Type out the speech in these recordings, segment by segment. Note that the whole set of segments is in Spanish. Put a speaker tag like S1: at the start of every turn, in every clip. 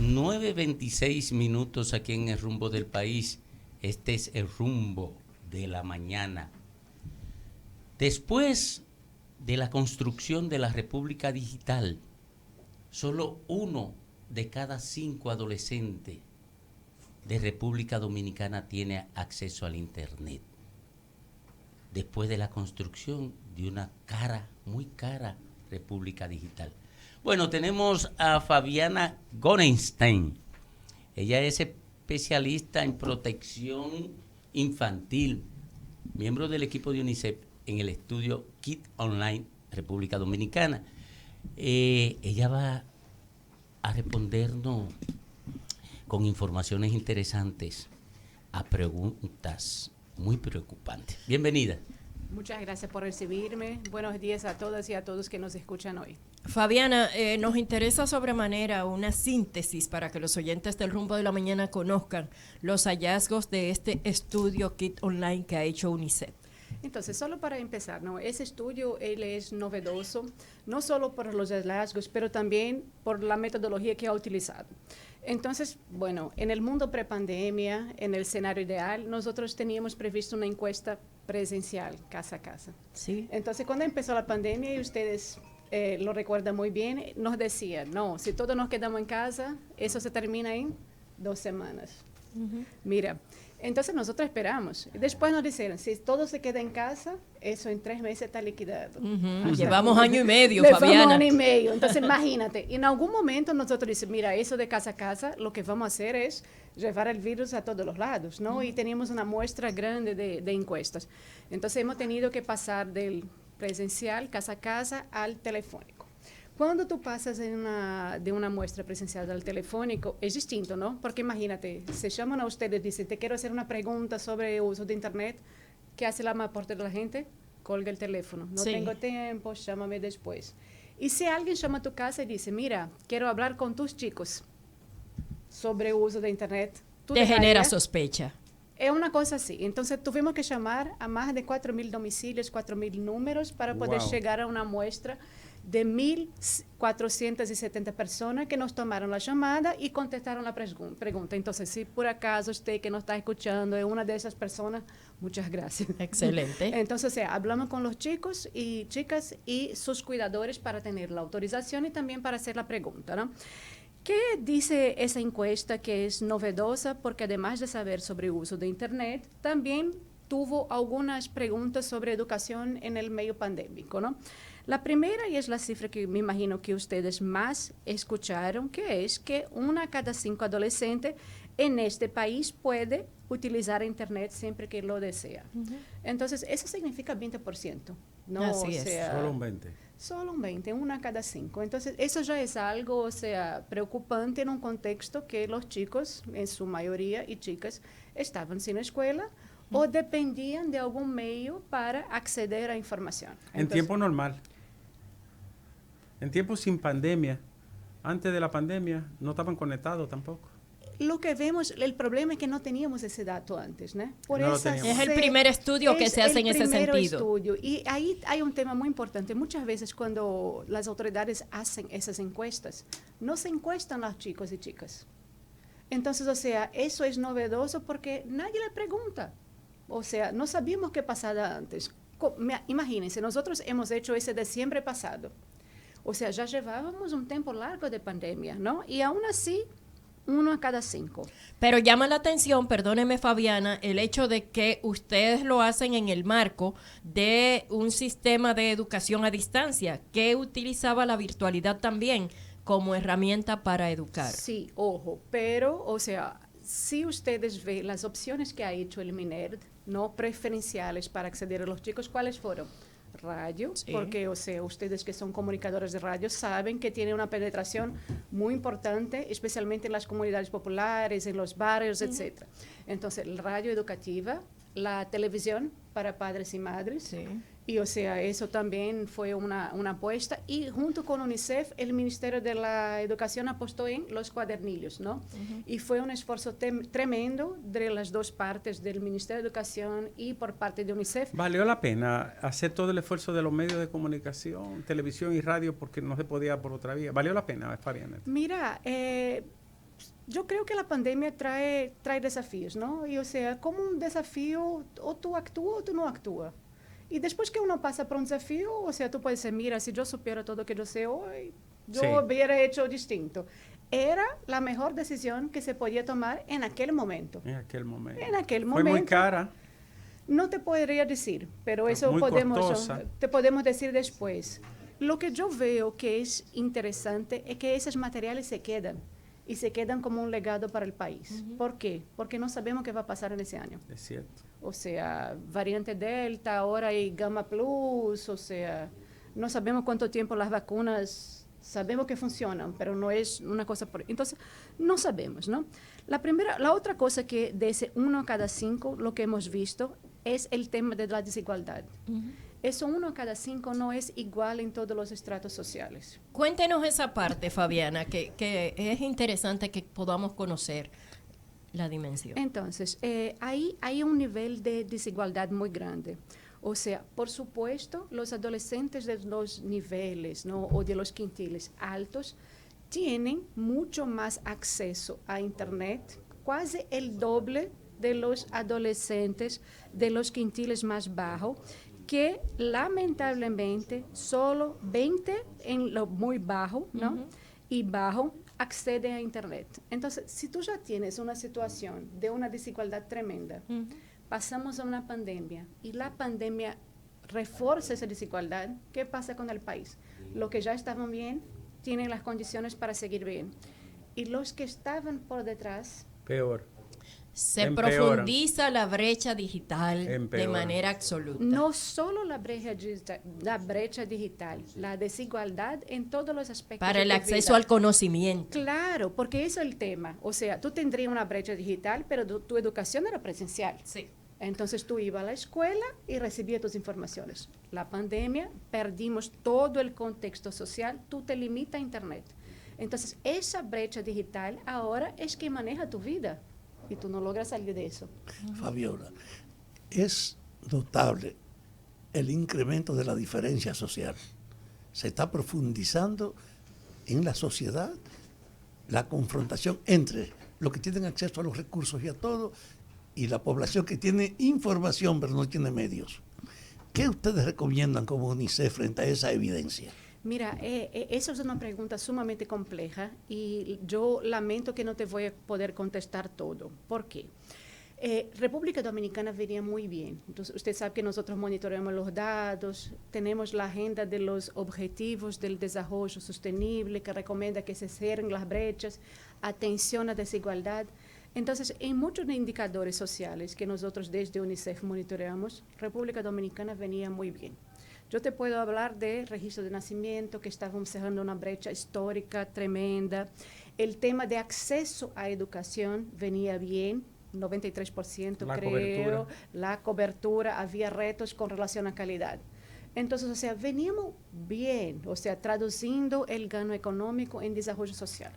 S1: 9:26 aquí en el rumbo del país. Este es el rumbo de la mañana. Después de la construcción de la República Digital, solo 1 de cada 5 adolescentes de República Dominicana tiene acceso al Internet. Después de la construcción de una muy cara República Digital. Bueno, tenemos a Fabiana Gorenstein. Ella es especialista en protección infantil, miembro del equipo de UNICEF en el estudio Kit Online República Dominicana. Ella va a respondernos con informaciones interesantes a preguntas muy preocupantes. Bienvenida.
S2: Muchas gracias por recibirme. Buenos días a todas y a todos que nos escuchan hoy.
S3: Fabiana, nos interesa sobremanera una síntesis para que los oyentes del Rumbo de la Mañana conozcan los hallazgos de este estudio Kit Online que ha hecho UNICEF.
S2: Entonces, solo para empezar, ¿no? Ese estudio él es novedoso, no solo por los hallazgos, pero también por la metodología que ha utilizado. Entonces, bueno, en el mundo prepandemia, en el escenario ideal, nosotros teníamos previsto una encuesta presencial, casa a casa.
S3: Sí.
S2: Entonces, cuando empezó la pandemia, y ustedes lo recuerdan muy bien, nos decían, no, si todos nos quedamos en casa, eso se termina en 2 semanas. Mira, entonces nosotros esperamos. Después nos dijeron, si todo se queda en casa, eso en 3 meses está liquidado.
S3: Llevamos año y medio, Fabiana.
S2: Llevamos año y medio. Entonces imagínate, en algún momento nosotros decimos, mira, eso de casa a casa, lo que vamos a hacer es llevar el virus a todos los lados, ¿no? Y teníamos una muestra grande de encuestas. Entonces hemos tenido que pasar del presencial, casa a casa, al telefónico. Cuando tú pasas de una muestra presencial al telefónico, es distinto, ¿no? Porque imagínate, se llaman a ustedes y dicen, te quiero hacer una pregunta sobre el uso de Internet. ¿Qué hace la mayor parte de la gente? Colga el teléfono. No tengo tiempo, llámame después. Y si alguien llama a tu casa y dice, mira, quiero hablar con tus chicos sobre el uso de Internet,
S3: te genera sospecha.
S2: Es una cosa así. Entonces tuvimos que llamar a más de 4.000 domicilios, 4.000 números para poder llegar a una muestra de 1.470 personas que nos tomaron la llamada y contestaron la pregunta. Entonces, si por acaso usted que nos está escuchando es una de esas personas, muchas gracias.
S3: Excelente.
S2: Entonces, o sea, hablamos con los chicos y chicas y sus cuidadores para tener la autorización y también para hacer la pregunta, ¿no? ¿Qué dice esa encuesta que es novedosa? Porque además de saber sobre el uso de Internet, también tuvo algunas preguntas sobre educación en el medio pandémico, ¿no? La primera, y es la cifra que me imagino que ustedes más escucharon, que es que 1 de cada 5 adolescentes en este país puede utilizar Internet siempre que lo desea. Entonces, eso significa 20%. ¿No?
S3: Así es.
S4: Solo un 20%.
S2: Solo un 20%, 1 de cada 5. Entonces, eso ya es algo, o sea, preocupante en un contexto que los chicos, en su mayoría, y chicas, estaban sin escuela o dependían de algún medio para acceder a información.
S4: En tiempo normal. En tiempo sin pandemia. Antes de la pandemia no estaban conectados tampoco.
S2: Lo que vemos, el problema es que no teníamos ese dato antes, ¿no?
S3: Es el primer estudio que se hace en ese sentido.
S2: Estudio. Y ahí hay un tema muy importante. Muchas veces cuando las autoridades hacen esas encuestas, no se encuestan a los chicos y chicas. Entonces, o sea, eso es novedoso porque nadie le pregunta. O sea, no sabíamos qué pasaba antes. Imagínense, nosotros hemos hecho ese de diciembre pasado. O sea, ya llevábamos un tiempo largo de pandemia, ¿no? Y aún así, 1 de cada 5.
S3: Pero llama la atención, perdóneme Fabiana, el hecho de que ustedes lo hacen en el marco de un sistema de educación a distancia que utilizaba la virtualidad también como herramienta para educar.
S2: Sí, ojo, pero, o sea, si ustedes ven las opciones que ha hecho el MINERD, no preferenciales para acceder a los chicos, ¿cuáles fueron? Radio, porque, o sea, ustedes que son comunicadores de radio saben que tiene una penetración muy importante, especialmente en las comunidades populares, en los barrios, etcétera. Entonces, la radio educativa, la televisión para padres y madres, y, o sea, eso también fue una apuesta, y junto con UNICEF, el Ministerio de la Educación apostó en los cuadernillos, ¿no? Y fue un esfuerzo tremendo de las dos partes, del Ministerio de Educación y por parte de UNICEF.
S4: ¿Valió la pena hacer todo el esfuerzo de los medios de comunicación, televisión y radio, porque no se podía por otra vía? ¿Valió la pena, Fabiana?
S2: Mira, yo creo que la pandemia trae desafíos, ¿no? Y o sea, como un desafío, o tú actúas o tú no actúas. Y después que uno pasa por un desafío, o sea, tú puedes decir, mira, si yo supiera todo lo que yo sé hoy, yo
S4: Sí.
S2: hubiera hecho distinto. Era la mejor decisión que se podía tomar en aquel momento.
S4: En aquel momento.
S2: En aquel
S4: Fue muy
S2: momento.
S4: cara.
S2: No te podría decir, pero eso
S4: Muy costosa.
S2: te podemos decir después. Lo que yo veo que es interesante es que esos materiales se quedan y se quedan como un legado para el país. ¿Por qué? Porque no sabemos qué va a pasar en ese año.
S4: Es cierto.
S2: O sea, variante Delta, ahora hay Gamma Plus, o sea, no sabemos cuánto tiempo las vacunas, sabemos que funcionan, pero no es una cosa por... Entonces, no sabemos, ¿no? La otra cosa que de ese 1 a cada 5, lo que hemos visto, es el tema de la desigualdad. Eso 1 a cada 5 no es igual en todos los estratos sociales.
S3: Cuéntenos esa parte, Fabiana, que es interesante que podamos conocer la dimensión.
S2: Entonces, ahí hay un nivel de desigualdad muy grande. O sea, por supuesto, los adolescentes de los niveles, ¿no? O de los quintiles altos tienen mucho más acceso a Internet, casi el doble de los adolescentes de los quintiles más bajos, que lamentablemente solo 20 en lo muy bajo, ¿no? Y bajo acceden a Internet. Entonces, si tú ya tienes una situación de una desigualdad tremenda, pasamos a una pandemia y la pandemia refuerza esa desigualdad, ¿qué pasa con el país? Los que ya estaban bien tienen las condiciones para seguir bien. Y los que estaban por detrás...
S4: Peor.
S3: Se
S4: Empeoran.
S3: profundiza la brecha digital de
S4: Empeoran.
S3: manera absoluta.
S2: No solo la brecha digital, la desigualdad en todos los aspectos.
S3: Para
S2: de
S3: el
S2: tu
S3: acceso
S2: vida.
S3: al conocimiento.
S2: Claro, porque eso es el tema. O sea, tú tendrías una brecha digital, pero tu educación era presencial.
S3: Sí.
S2: Entonces tú ibas a la escuela y recibías tus informaciones. La pandemia, perdimos todo el contexto social, tú te limitas a Internet. Entonces esa brecha digital ahora es que maneja tu vida y tú no logras salir de eso.
S5: Fabiola, es notable el incremento de la diferencia social. Se está profundizando en la sociedad la confrontación entre los que tienen acceso a los recursos y a todo, y la población que tiene información pero no tiene medios. ¿Qué ustedes recomiendan como UNICEF frente a esa evidencia?
S2: Mira, esa es una pregunta sumamente compleja y yo lamento que no te voy a poder contestar todo. ¿Por qué? República Dominicana venía muy bien. Entonces, usted sabe que nosotros monitoreamos los datos, tenemos la agenda de los objetivos del desarrollo sostenible que recomienda que se cierren las brechas, atención a desigualdad. Entonces, en muchos indicadores sociales que nosotros desde UNICEF monitoreamos, República Dominicana venía muy bien. Yo te puedo hablar de registro de nacimiento, que estábamos cerrando una brecha histórica tremenda. El tema de acceso a educación venía bien, 93%
S4: La
S2: creo.
S4: cobertura.
S2: La cobertura, había retos con relación a calidad. Entonces, o sea, veníamos bien, o sea, traduciendo el gano económico en desarrollo social.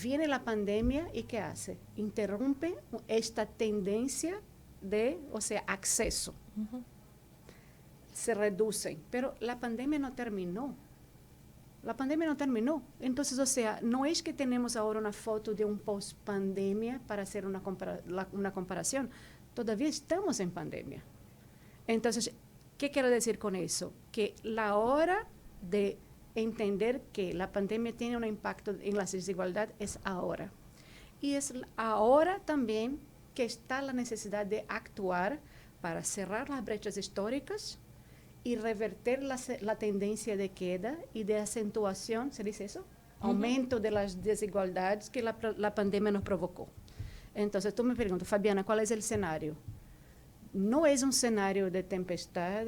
S2: Viene la pandemia y ¿qué hace? Interrumpe esta tendencia de, o sea, acceso. Se reducen, pero la pandemia no terminó. La pandemia no terminó. Entonces, o sea, no es que tenemos ahora una foto de un post-pandemia para hacer una comparación. Todavía estamos en pandemia. Entonces, ¿qué quiero decir con eso? Que la hora de entender que la pandemia tiene un impacto en la desigualdad es ahora. Y es ahora también que está la necesidad de actuar para cerrar las brechas históricas y revertir la tendencia de queda y de acentuación, ¿se dice eso? Aumento de las desigualdades que la pandemia nos provocó. Entonces, tú me preguntas, Fabiana, ¿cuál es el escenario? No es un escenario de tempestad,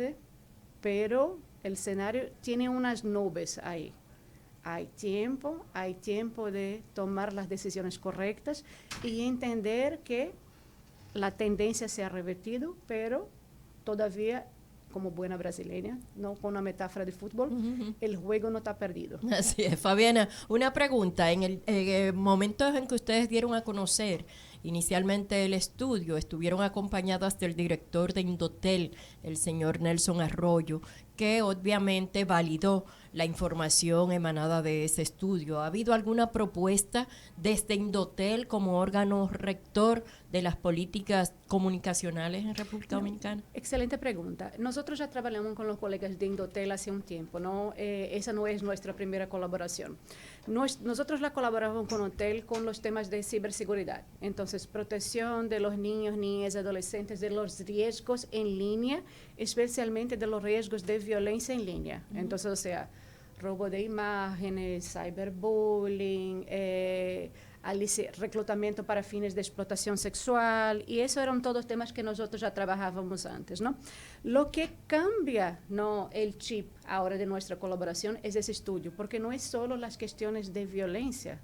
S2: pero el escenario tiene unas nubes ahí. Hay tiempo de tomar las decisiones correctas y entender que la tendencia se ha revertido, pero todavía, como buena brasileña, no con una metáfora de fútbol, el juego no está perdido.
S3: Así es, Fabiana. Una pregunta. En el momento en que ustedes dieron a conocer inicialmente el estudio, estuvieron acompañados del director de Indotel, el señor Nelson Arroyo, que obviamente validó la información emanada de ese estudio. ¿Ha habido alguna propuesta desde Indotel como órgano rector de las políticas comunicacionales en República Dominicana?
S2: Excelente pregunta. Nosotros ya trabajamos con los colegas de Indotel hace un tiempo, ¿no? Esa no es nuestra primera colaboración. Nosotros la colaboramos con Indotel con los temas de ciberseguridad. Entonces, protección de los niños, niñas, adolescentes, de los riesgos en línea, especialmente de los riesgos de violencia en línea. Entonces, o sea, robo de imágenes, cyberbullying, reclutamiento para fines de explotación sexual, y eso eran todos temas que nosotros ya trabajábamos antes, ¿no? Lo que cambia, ¿no?, el chip ahora de nuestra colaboración es ese estudio, porque no es solo las cuestiones de violencia.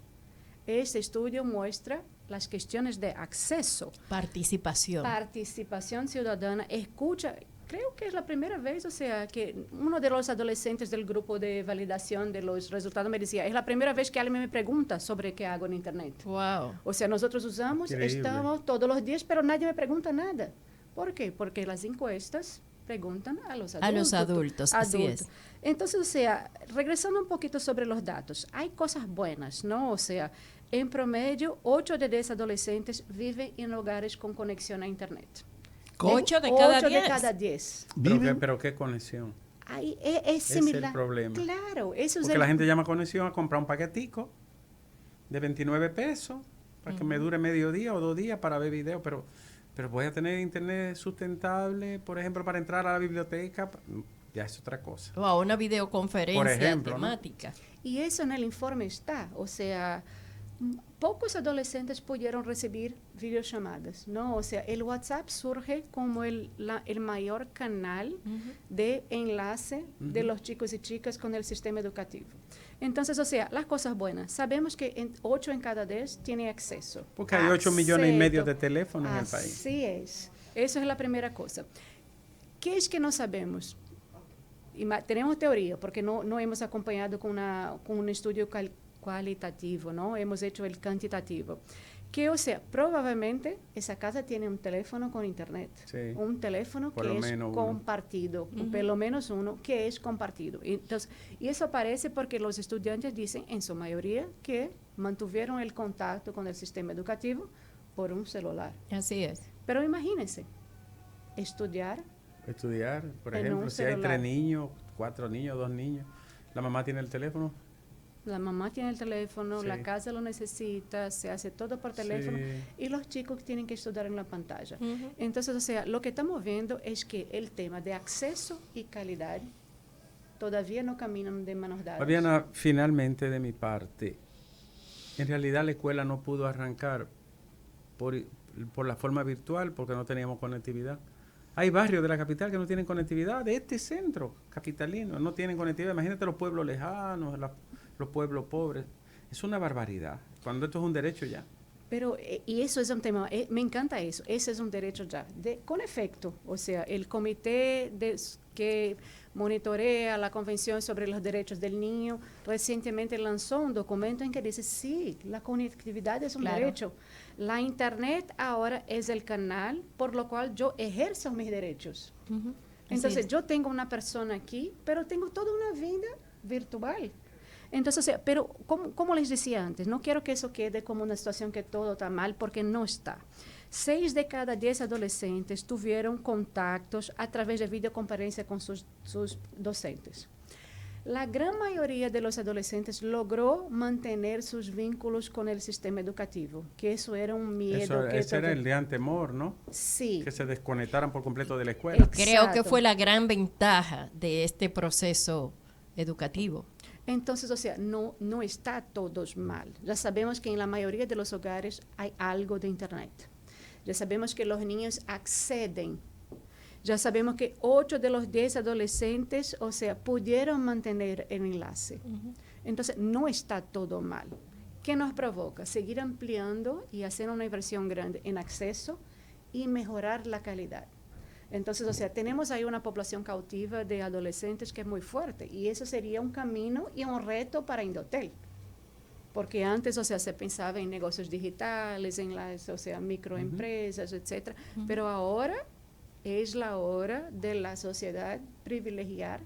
S2: Este estudio muestra las cuestiones de acceso. Participación ciudadana, escucha. Creo que es la primera vez, o sea, que uno de los adolescentes del grupo de validación de los resultados me decía, es la primera vez que alguien me pregunta sobre qué hago en Internet.
S3: Wow.
S2: O sea, nosotros usamos,
S4: Increíble.
S2: estamos todos los días, pero nadie me pregunta nada. ¿Por qué? Porque las encuestas preguntan a los adultos.
S3: A los adultos, así es.
S2: Entonces, o sea, regresando un poquito sobre los datos, hay cosas buenas, ¿no? O sea, en promedio, 8 de 10 adolescentes viven en hogares con conexión a Internet.
S3: 8 de cada 10.
S2: 8 de cada 10.
S4: Pero ¿qué conexión?
S2: Ay, es
S4: Ese
S2: similar.
S4: es el problema.
S2: Claro, eso es
S4: Porque la gente llama conexión a comprar un paquetico de 29 pesos para que me dure medio día o 2 días para ver video, pero voy a tener internet sustentable, por ejemplo, para entrar a la biblioteca, ya es otra cosa.
S3: O a una videoconferencia
S4: Por ejemplo,
S3: temática.
S2: Y eso en el informe está, o sea, pocos adolescentes pudieron recibir videollamadas, ¿no? O sea, el WhatsApp surge como el mayor canal de enlace de los chicos y chicas con el sistema educativo. Entonces, o sea, las cosas buenas. Sabemos que 8 en cada 10 tienen acceso.
S4: Porque hay 8 millones y medio de teléfonos en el país.
S2: Así es. Eso es la primera cosa. ¿Qué es que no sabemos? Tenemos teoría, porque no hemos acompañado con un estudio cualitativo, ¿no? Hemos hecho el cuantitativo. Que, o sea, probablemente esa casa tiene un teléfono con internet.
S4: Sí.
S2: Un teléfono
S4: Por
S2: que
S4: lo
S2: es
S4: menos
S2: compartido, pelo menos uno que es compartido. Entonces, y eso aparece porque los estudiantes dicen, en su mayoría, que mantuvieron el contacto con el sistema educativo por un celular.
S3: Así es.
S2: Pero imagínense, estudiar,
S4: por
S2: en
S4: ejemplo,
S2: un
S4: si hay
S2: celular.
S4: 3 niños, 4 niños, 2 niños, la mamá tiene el teléfono.
S2: la mamá tiene el teléfono,
S4: Sí.
S2: la casa lo necesita, se hace todo por teléfono,
S4: Sí.
S2: y los chicos tienen que estudiar en la pantalla.
S3: Ujú.
S2: Entonces, o sea, lo que estamos viendo es que el tema de acceso y calidad todavía no caminan de manos dadas.
S4: Fabiana, finalmente de mi parte, en realidad la escuela no pudo arrancar por la forma virtual porque no teníamos conectividad. Hay barrios de la capital que no tienen conectividad, de este centro capitalino, no tienen conectividad. Imagínate los pueblos lejanos, los pueblos pobres. Es una barbaridad, cuando esto es un derecho ya.
S2: Pero, y eso es un tema, me encanta eso, ese es un derecho ya, con efecto. O sea, el comité que monitorea la Convención sobre los Derechos del Niño recientemente lanzó un documento en que dice, sí, la conectividad es un
S3: Claro.
S2: derecho. La Internet ahora es el canal por lo cual yo ejerzo mis derechos.
S3: Ujú.
S2: Entonces,
S3: Así es.
S2: yo tengo una persona aquí, pero tengo toda una vida virtual. Entonces, o sea, pero como les decía antes, no quiero que eso quede como una situación que todo está mal, porque no está. 6 de cada 10 adolescentes tuvieron contactos a través de videoconferencia con sus docentes. La gran mayoría de los adolescentes logró mantener sus vínculos con el sistema educativo, que eso era un miedo.
S4: Ese era el gran temor, ¿no?
S2: Sí.
S4: Que se desconectaran por completo de la escuela.
S3: Creo que
S2: Exacto.
S3: fue la gran ventaja de este proceso educativo.
S2: Entonces, o sea, no está todos mal. Ya sabemos que en la mayoría de los hogares hay algo de Internet. Ya sabemos que los niños acceden. Ya sabemos que 8 de los 10 adolescentes, o sea, pudieron mantener el enlace. Entonces, no está todo mal. ¿Qué nos provoca? Seguir ampliando y hacer una inversión grande en acceso y mejorar la calidad. Entonces, o sea, tenemos ahí una población cautiva de adolescentes que es muy fuerte, y eso sería un camino y un reto para Indotel. Porque antes, o sea, se pensaba en negocios digitales, en las, o sea, microempresas, etcétera. Pero ahora es la hora de la sociedad privilegiar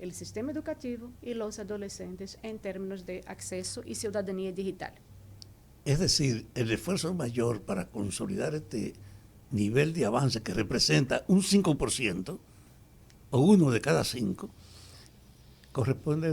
S2: el sistema educativo y los adolescentes en términos de acceso y ciudadanía digital.
S5: Es decir, el esfuerzo mayor para consolidar este nivel de avance que representa un 5% o 1 de cada 5, corresponde a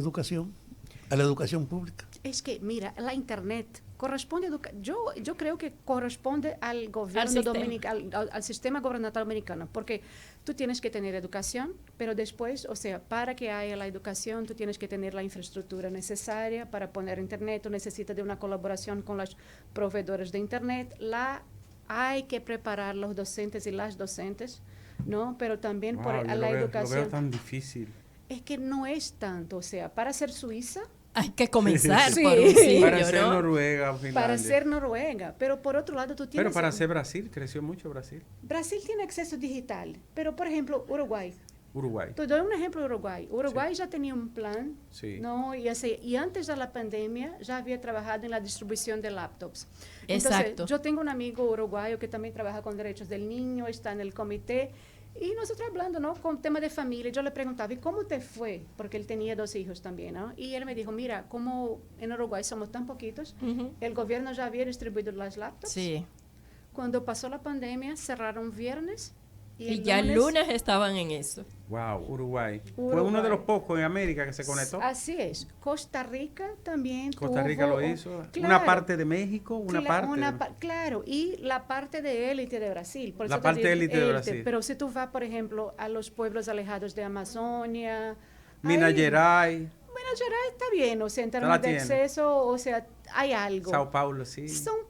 S5: la educación pública.
S2: Es que, mira, la Internet corresponde, yo creo que corresponde al gobierno dominicano, al sistema gubernamental dominicano, porque tú tienes que tener educación, pero después, o sea, para que haya la educación, tú tienes que tener la infraestructura necesaria para poner Internet, tú necesitas de una colaboración con los proveedores de Internet, hay que preparar los docentes y las docentes, ¿no? Pero también
S4: Wow,
S2: por la educación.
S4: Lo veo tan difícil.
S2: Es que no es tanto, o sea, para ser Suiza,
S3: hay que comenzar
S2: Sí.
S3: por un sitio,
S4: Para ser
S3: ¿no?
S4: Noruega, Finlandia.
S2: para ser Noruega, pero por otro lado tú tienes...
S4: Pero para ser Brasil, creció mucho Brasil.
S2: Brasil tiene acceso digital, pero por ejemplo, Uruguay.
S4: Uruguay.
S2: Te doy un ejemplo de Uruguay. Uruguay ya tenía un plan,
S4: Sí.
S2: ¿no? Y antes de la pandemia ya había trabajado en la distribución de laptops.
S3: Exacto.
S2: Entonces, yo tengo un amigo uruguayo que también trabaja con derechos del niño, está en el comité, y nosotros hablando, ¿no? Con tema de familia, yo le preguntaba, ¿y cómo te fue? Porque él tenía 2 hijos también, ¿no? Y él me dijo, mira, como en Uruguay somos tan poquitos,
S3: Ujú.
S2: el gobierno ya había distribuido las laptops.
S3: Sí.
S2: Cuando pasó la pandemia, cerraron viernes.
S3: Y ya el lunes estaban en eso.
S4: Wow, Uruguay. Fue
S2: Uruguay.
S4: uno de los pocos en América que se conectó.
S2: Así es. Costa Rica también
S4: Costa Rica
S2: tuvo,
S4: lo hizo.
S2: claro,
S4: Una parte de México, una
S2: cla-
S4: parte.
S2: claro, y la parte de élite de Brasil. Por
S4: La
S2: eso te
S4: parte
S2: digo,
S4: élite de Brasil.
S2: Pero si tú vas, por ejemplo, a los pueblos alejados de Amazonia...
S4: Minas
S2: ahí-
S4: Gerais,
S2: Minas Gerais está bien, o sea, en
S4: la
S2: términos de
S4: tiene.
S2: acceso, o sea, hay algo.
S4: Sao Paulo, sí.
S2: Son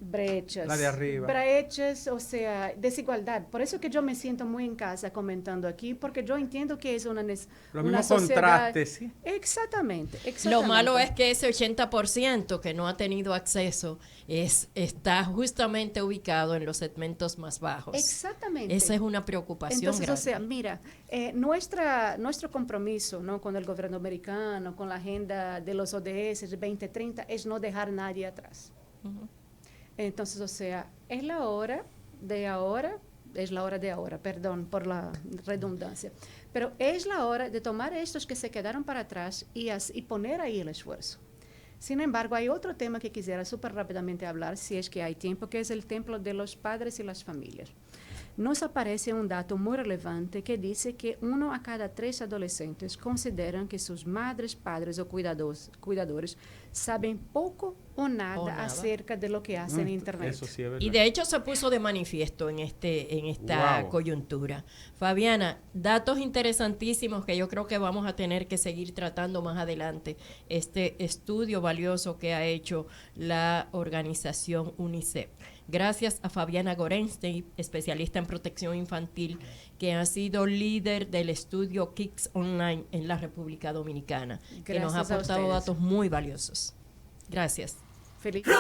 S2: brechas.
S4: La de arriba.
S2: Brechas, o sea, desigualdad. Por eso que yo me siento muy en casa comentando aquí, porque yo entiendo que es una
S4: Los
S2: una
S4: mismos
S2: sociedad...
S4: contrastes, sí.
S2: Exactamente.
S3: Lo malo es que ese 80% que no ha tenido acceso está justamente ubicado en los segmentos más bajos.
S2: Exactamente.
S3: Esa es una preocupación
S2: Entonces,
S3: grande.
S2: o sea, mira, nuestro compromiso, ¿no? Con el gobierno americano, con la agenda de los ODS 2030, es no dejar nadie atrás.
S3: Ujú.
S2: Entonces, o sea, es la hora de ahora, perdón por la redundancia, pero es la hora de tomar estos que se quedaron para atrás y poner ahí el esfuerzo. Sin embargo, hay otro tema que quisiera súper rápidamente hablar, si es que hay tiempo, que es el templo de los padres y las familias. Nos aparece un dato muy relevante que dice que 1 a cada 3 adolescentes consideran que sus madres, padres o cuidadores saben poco o nada acerca de lo que hacen en Internet.
S4: Eso sí es verdad.
S3: Y de hecho se puso de manifiesto en esta
S4: Wow.
S3: coyuntura. Fabiana, datos interesantísimos que yo creo que vamos a tener que seguir tratando más adelante. Este estudio valioso que ha hecho la organización UNICEF. Gracias a Fabiana Gorenstein, especialista en protección infantil, que ha sido líder del estudio Kids Online en la República Dominicana, que nos ha
S2: Gracias a
S3: aportado
S2: ustedes.
S3: datos muy valiosos. Gracias.
S2: Feliz.